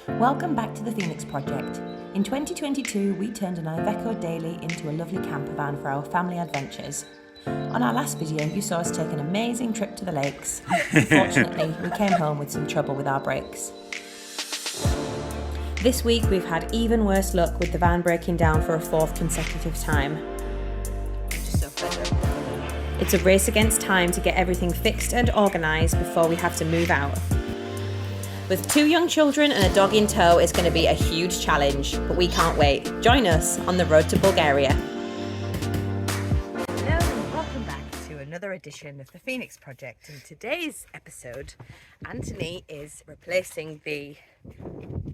Welcome back to the Phoenix Project. In 2022, we turned an Iveco daily into a lovely camper van for our family adventures. On our last video, you saw us take an amazing trip to the lakes. Unfortunately, we came home with some trouble with our brakes. This week, we've had even worse luck with the van breaking down for a fourth consecutive time. Just so fed up. It's a race against time to get everything fixed and organised before we have to move out. With 2 young children and a dog in tow, it's going to be a huge challenge, but we can't wait. Join us on the road to Bulgaria. Hello and welcome back to another edition of the Phoenix Project. In today's episode, Anthony is replacing the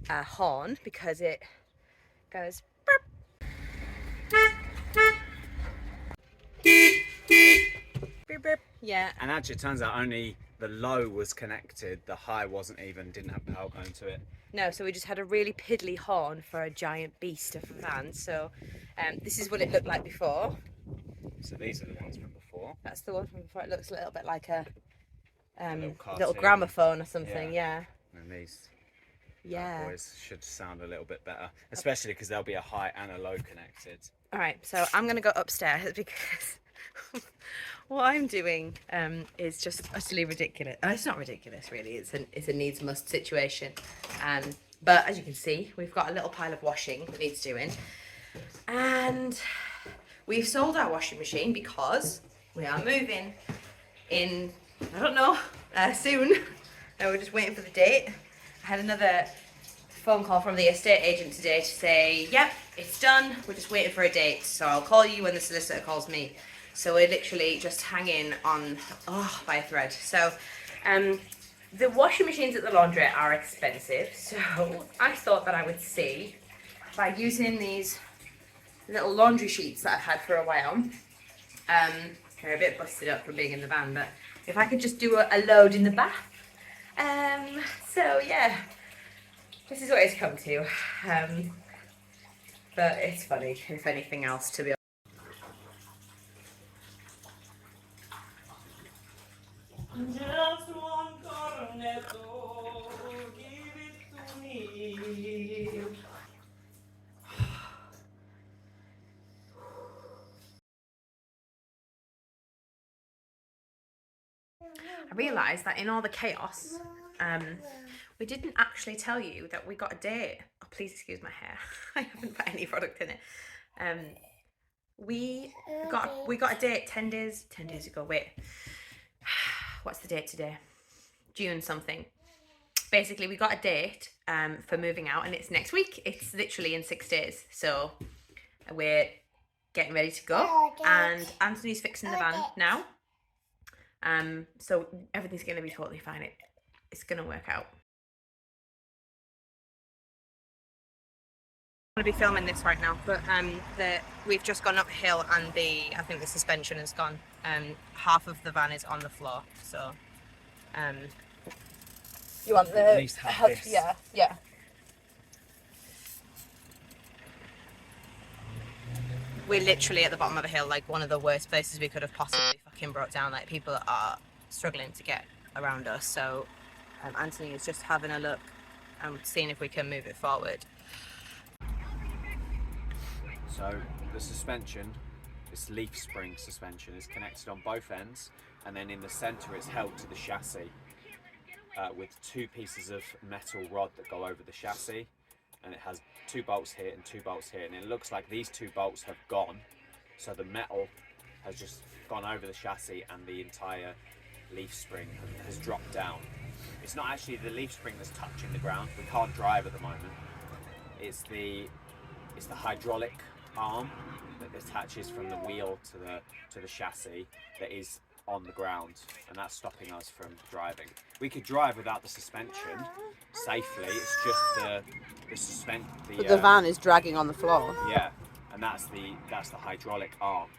horn because it goes burp. Burp, burp. Yeah. And actually it turns out only the low was connected, the high didn't have power going to it. No, so we just had a really piddly horn for a giant beast of a van. So this is what it looked like before. So these are the ones from before. That's the one from before. It looks a little bit like a little gramophone or something, yeah. And these Yeah. boys should sound a little bit better, especially because there'll be a high and a low connected. All right, so I'm going to go upstairs because what I'm doing is just utterly ridiculous. It's not ridiculous, really. It's a needs must situation. But as you can see, we've got a little pile of washing that needs doing. And we've sold our washing machine because we are moving in, I don't know, soon. And we're just waiting for the date. I had another phone call from the estate agent today to say, yep, it's done. We're just waiting for a date. So I'll call you when the solicitor calls me. So we're literally just hanging on by a thread. So the washing machines at the laundrette are expensive. So I thought that I would see by using these little laundry sheets that I've had for a while. They're a bit busted up from being in the van, but if I could just do a load in the bath. So yeah, this is what it's come to. But it's funny, if anything else, to be honest. Just one cornetto, give it to me. I realised that in all the chaos, we didn't actually tell you that we got a date. Oh, please excuse my hair. I haven't put any product in it. We got a date 10 days ago. Wait. What's the date today? June something. Basically, we got a date for moving out, and it's next week. It's literally in 6 days. So we're getting ready to go, and Anthony's fixing the van now. So everything's going to be totally fine. It's going to work out. I'm going to be filming this right now, but we've just gone uphill, and I think the suspension has gone. Half of the van is on the floor, so you want the at least have this. Yeah. We're literally at the bottom of a hill, like one of the worst places we could have possibly fucking brought down. Like, people are struggling to get around us, so Anthony is just having a look and seeing if we can move it forward. So the suspension, this leaf spring suspension, is connected on both ends, and then in the centre it's held to the chassis with 2 pieces of metal rod that go over the chassis, and it has 2 bolts here and 2 bolts here, and it looks like these 2 bolts have gone, so the metal has just gone over the chassis and the entire leaf spring has dropped down. It's not actually the leaf spring that's touching the ground. We can't drive at the moment. It's the hydraulic arm that attaches from the wheel to the chassis that is on the ground, and that's stopping us from driving. We could drive without the suspension safely. It's just the van is dragging on the floor. Yeah, and that's the hydraulic arm.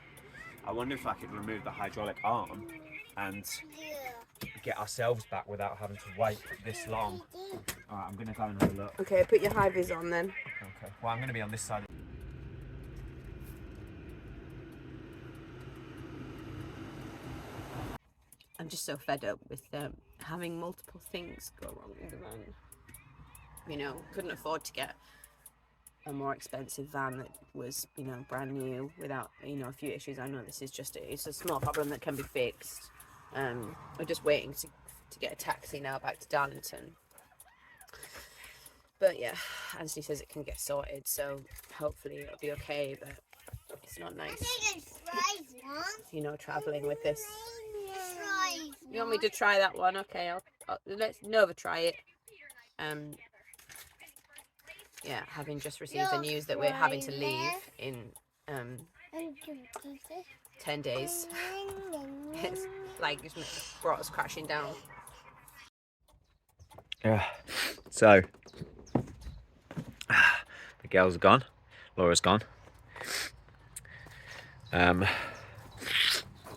I wonder if I could remove the hydraulic arm and get ourselves back without having to wait this long. All right, I'm gonna go and have a look. Okay, put your high vis on then. Okay. Well, I'm gonna be on this side. I'm just so fed up with having multiple things go wrong in the van. you know, couldn't afford to get a more expensive van that was, you know, brand new without, you know, a few issues. I know this is just it's a small problem that can be fixed. We're just waiting to get a taxi now back to Darlington. But yeah, Anthony says it can get sorted, so hopefully it'll be okay. But it's not nice, you know, traveling with this. You want me to try that one? Okay, let's Nova try it. Yeah, having just received the news that we're having to leave in 10 days. It's like it's brought us crashing down. Yeah. So the girls are gone. Laura's gone.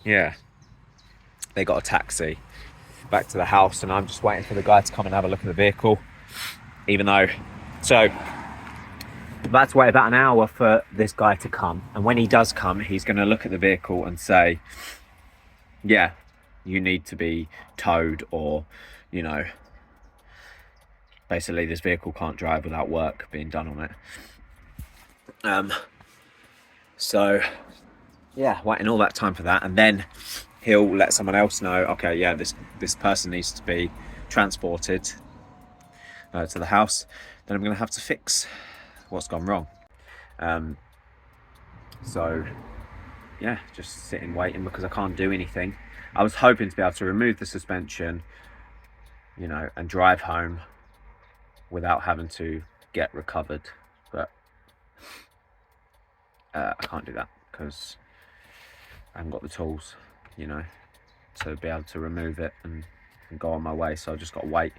Yeah. They got a taxi back to the house, and I'm just waiting for the guy to come and have a look at the vehicle. Even though, so that's wait about an hour for this guy to come, and when he does come, he's going to look at the vehicle and say, yeah, you need to be towed, or, you know, basically this vehicle can't drive without work being done on it. So yeah, waiting all that time for that, and then he'll let someone else know, okay, yeah, this person needs to be transported to the house. Then I'm going to have to fix what's gone wrong. So yeah, just sitting waiting because I can't do anything. I was hoping to be able to remove the suspension, you know, and drive home without having to get recovered, but I can't do that because I haven't got the tools, you know, to be able to remove it and go on my way. So I just got to wait,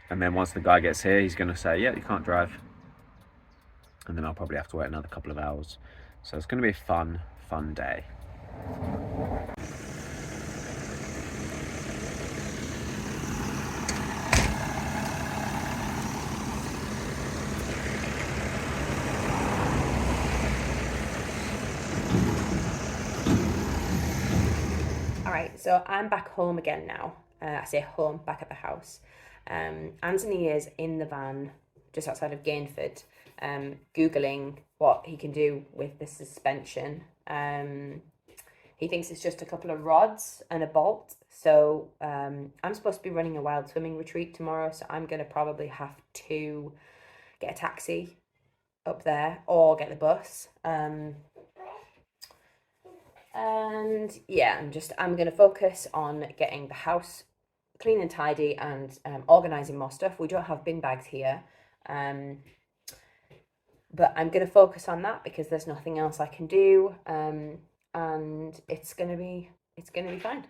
and then once the guy gets here, he's going to say, yeah, you can't drive, and then I'll probably have to wait another couple of hours. So it's going to be a fun day. Alright, so I'm back home again now. I say home, back at the house. Anthony is in the van just outside of Gainford, Googling what he can do with the suspension. He thinks it's just a couple of rods and a bolt. So I'm supposed to be running a wild swimming retreat tomorrow, so I'm going to probably have to get a taxi up there or get the bus. And yeah, I'm going to focus on getting the house clean and tidy and organising more stuff. We don't have bin bags here. But I'm going to focus on that because there's nothing else I can do. And it's going to be fine.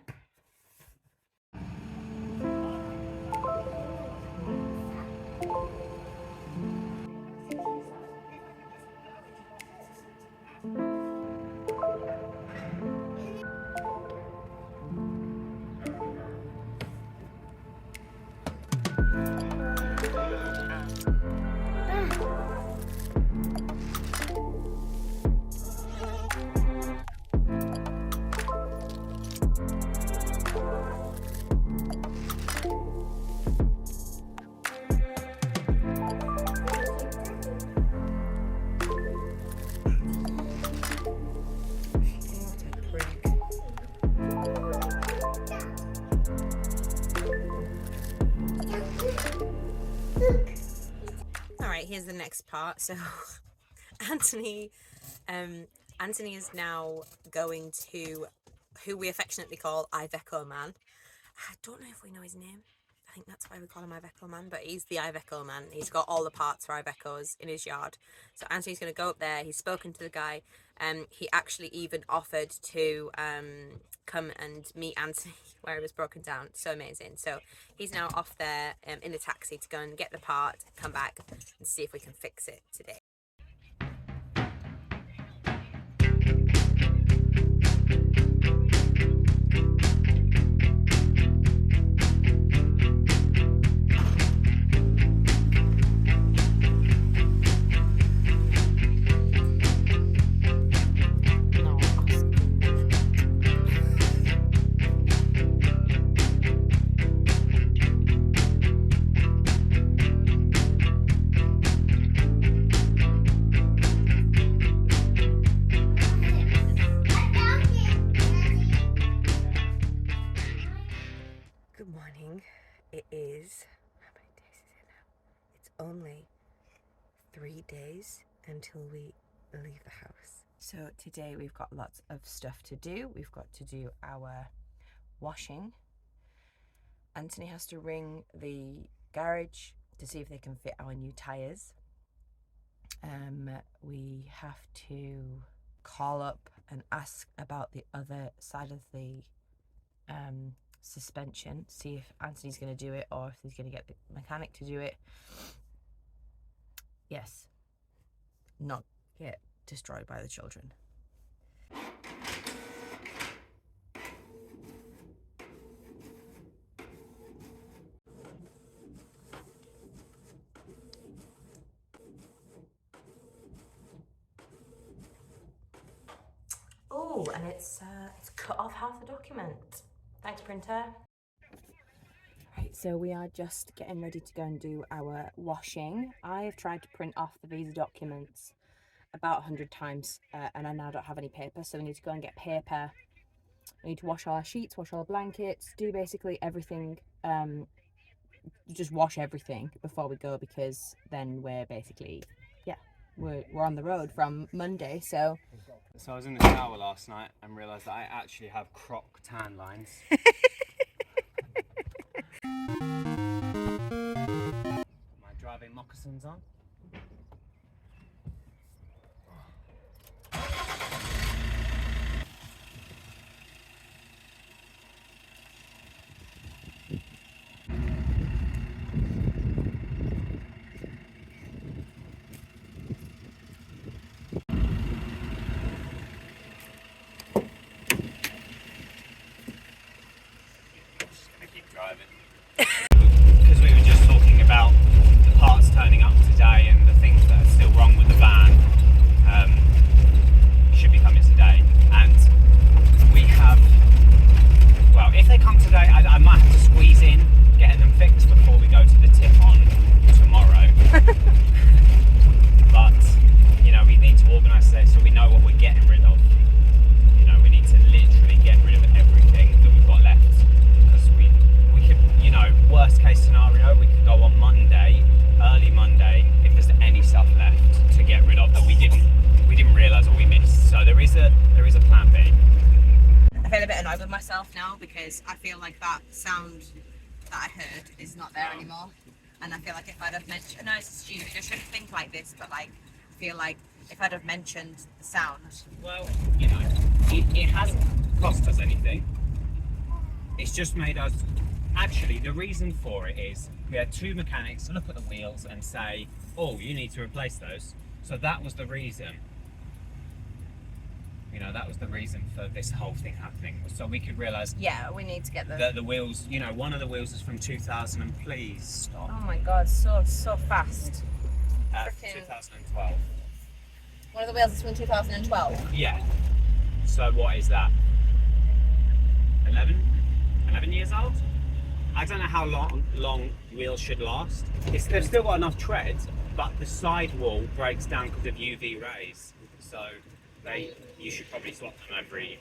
Here's the next part. So Anthony is now going to who we affectionately call Iveco Man. I don't know if we know his name. I think that's why we call him Iveco Man, but he's the Iveco Man. He's got all the parts for Ivecos in his yard. So Anthony's going to go up there. He's spoken to the guy. He actually even offered to come and meet Anthony where it was broken down. So amazing. So he's now off there in a taxi to go and get the part, come back and see if we can fix it today. only 3 days until we leave the house. So today we've got lots of stuff to do. We've got to do our washing. Anthony has to ring the garage to see if they can fit our new tyres. We have to call up and ask about the other side of the suspension, see if Anthony's going to do it or if he's going to get the mechanic to do it. Yes, not get destroyed by the children. Oh, and it's cut off half the document. Thanks, printer. Right, so we are just getting ready to go and do our washing. I have tried to print off the visa documents about 100 times, and I now don't have any paper, so we need to go and get paper. We need to wash all our sheets, wash all our blankets, do basically everything. Just wash everything before we go, because then we're basically, we're on the road from Monday, so. So I was in the shower last night and realised that I actually have croc tan lines. My driving moccasins on. Because we were just talking about the parts turning up today and the things that are still wrong with the van should be coming today, and we have, well, if they come today, I might have to squeeze in getting them fixed before we go to the tip on tomorrow. But you know, we need to organise today so we know what we're getting rid of. You know, we need to literally get rid of everything that we've got left, because we could, you know, worst case scenario, we could go on Monday, early Monday, if there's any stuff left to get rid of that we didn't realise or we missed. So there is a plan B. I feel a bit annoyed with myself now because I feel like that sound that I heard is not there anymore. And I feel like if I'd have mentioned, no, it's stupid, I shouldn't think like this, but like, I feel like if I'd have mentioned the sound. Well, you know, it hasn't cost us anything. It's just made us, actually the reason for it is we had two mechanics look at the wheels and say, oh, you need to replace those. So that was the reason. You know, that was the reason for this whole thing happening, so we could realise. Yeah, we need to get the wheels. You know, one of the wheels is from 2000, and please stop. Oh my god, so fast. 2012. One of the wheels is from 2012. Yeah. So what is that? 11 years old? I don't know how long wheels should last. They've still got enough tread, but the sidewall breaks down because of UV rays. So you should probably swap them every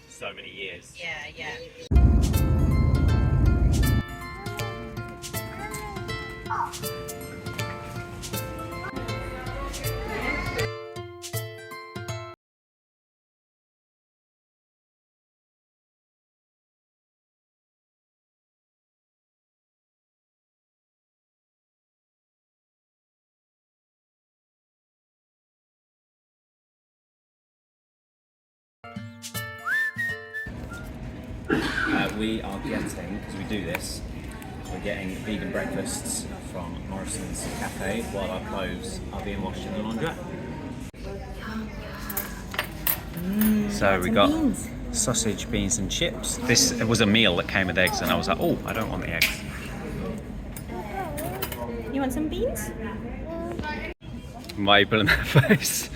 so many years. Yeah. We are getting, because we do this, we're getting vegan breakfasts from Morrison's Cafe while our clothes are being washed in the laundrette. So we got sausage, beans and chips. This was a meal that came with eggs and I was like, oh, I don't want the eggs. You want some beans? Why are you pulling that face?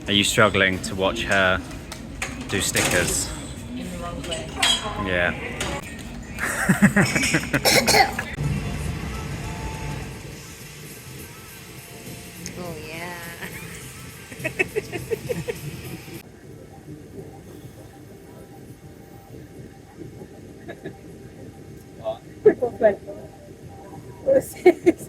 Are you struggling to watch her do stickers? In the wrong place. Yeah. Oh yeah. What? What's this?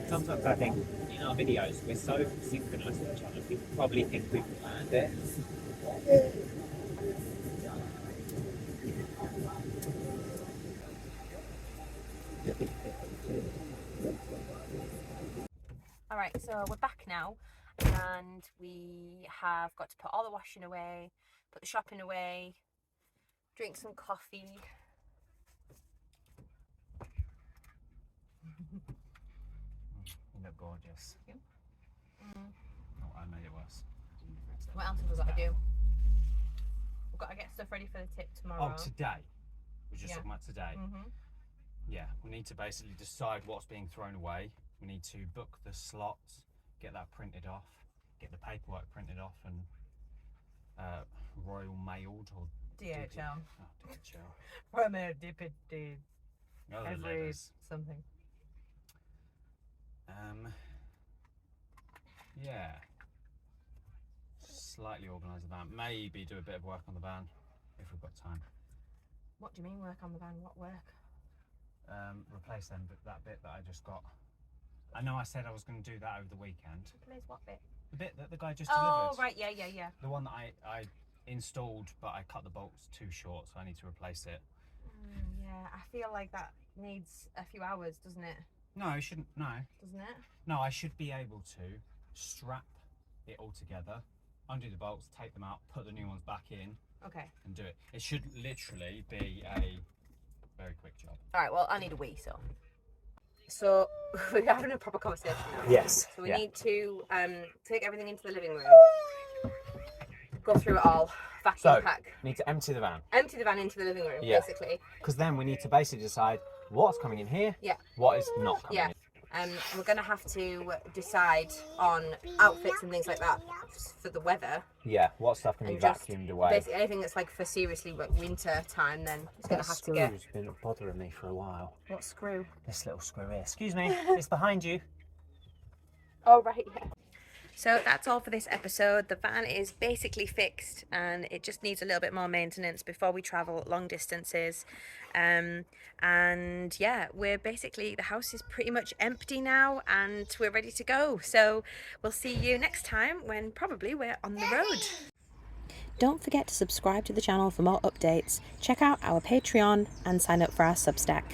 Sometimes I think in our videos we're so synchronized with each other, people probably think we've planned it. All right, so we're back now, and we have got to put all the washing away, put the shopping away, drink some coffee. You look gorgeous. Oh, I made it worse. What else have we got to do? We've got to get stuff ready for the tip tomorrow. Oh, today. We're just talking about today. Mm-hmm. Yeah, we need to basically decide what's being thrown away. We need to book the slots, get that printed off, get the paperwork printed off and Royal Mailed or DHL. Oh, DHL. From a DPD. Other Every letters. something. Yeah. Slightly organise the van. Maybe do a bit of work on the van if we've got time. What do you mean work on the van? What work? Replace them, but that bit that I just got. I know I said I was going to do that over the weekend. Replace what bit? The bit that the guy just Oh, delivered. right, yeah. The one that I installed, but I cut the bolts too short, so I need to replace it. Yeah, I feel like that needs a few hours, doesn't it? No, I shouldn't. No. Doesn't it? No, I should be able to strap it all together, undo the bolts, take them out, put the new ones back in, Okay. and do it. It should literally be a very quick job. All right, well, I need a wee, so we're having a proper conversation now. Yes. So we need to take everything into the living room, go through it all, vacuum pack. Need to empty the van. Empty the van into the living room, basically. Because then we need to basically decide what's coming in here, what is not coming in. We're going to have to decide on outfits and things like that for the weather. Yeah, what stuff can be And just vacuumed away. Basically, anything that's like for seriously like winter time, then it's going to have to get. Screw's been bothering me for a while. What screw? This little screw here. Excuse me, it's behind you. Oh, right, yeah. So that's all for this episode. The van is basically fixed and it just needs a little bit more maintenance before we travel long distances. And yeah, the house is pretty much empty now and we're ready to go. So we'll see you next time when probably we're on the road. Don't forget to subscribe to the channel for more updates. Check out our Patreon and sign up for our Substack.